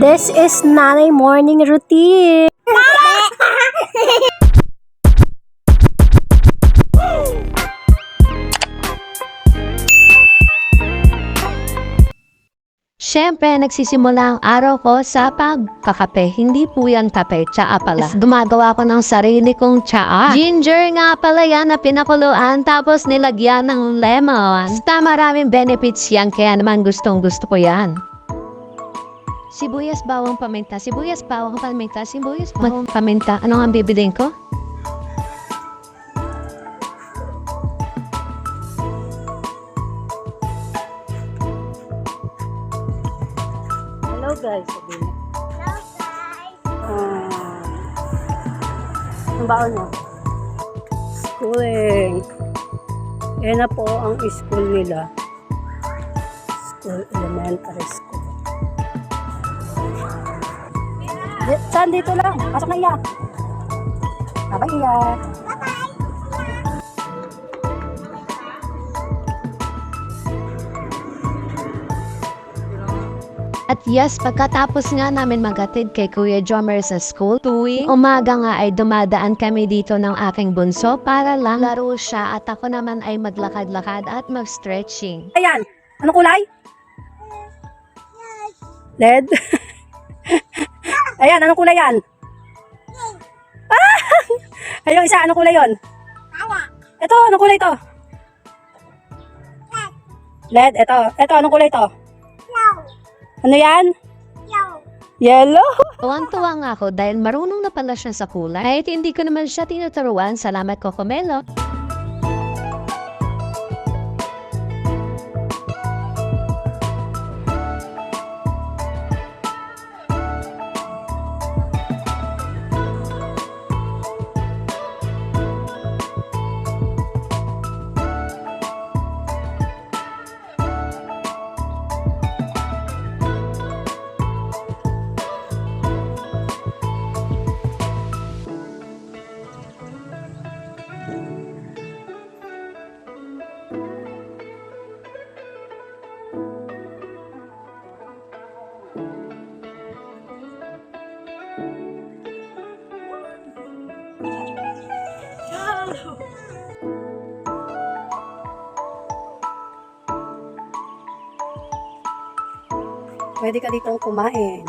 This is Nanay morning routine. Siyempre, nagsisimula ang araw ko sa pagkakape. Hindi po yan kape, tsaa pala. Gumagawa ko ng sarili kong tsaa. Ginger nga pala yan na pinakuluan tapos nilagyan ng lemon. Basta maraming benefits yan, kaya naman gustong gusto ko yan. Sibuyas, bawang, paminta. Sibuyas, bawang, paminta. Sibuyas, bawang, paminta. Ano ang bibilin ko? Hello guys, sabihin. Hello guys! Ang baon mo? Schooling. Yan na po ang school nila. School, elementary school. Saan dito lang? Pasok na iya. Bye-bye iya. At yes, pagkatapos nga namin maghatid kay Kuya Jomer sa school, tuwing umaga nga ay dumadaan kami dito ng aking bunso para lang laro siya at ako naman ay maglakad-lakad at mag-stretching. Ayan. Anong kulay? Red. Ayan, anong kulay yan? Ah! Ayun, isa, anong kulay yon? Ito, anong kulay to? Red, ito. Ito, anong kulay to? Ano yan? Yellow. Tuwang-tuwa nga ako dahil marunong na pala siya sa kulay. Kahit hindi ko naman siya tinuturuan, salamat Cocomelo. Pwede ka ditong kumain.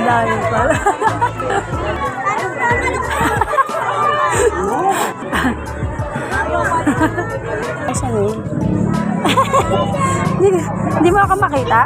Dami pala. Hindi mo ako makita?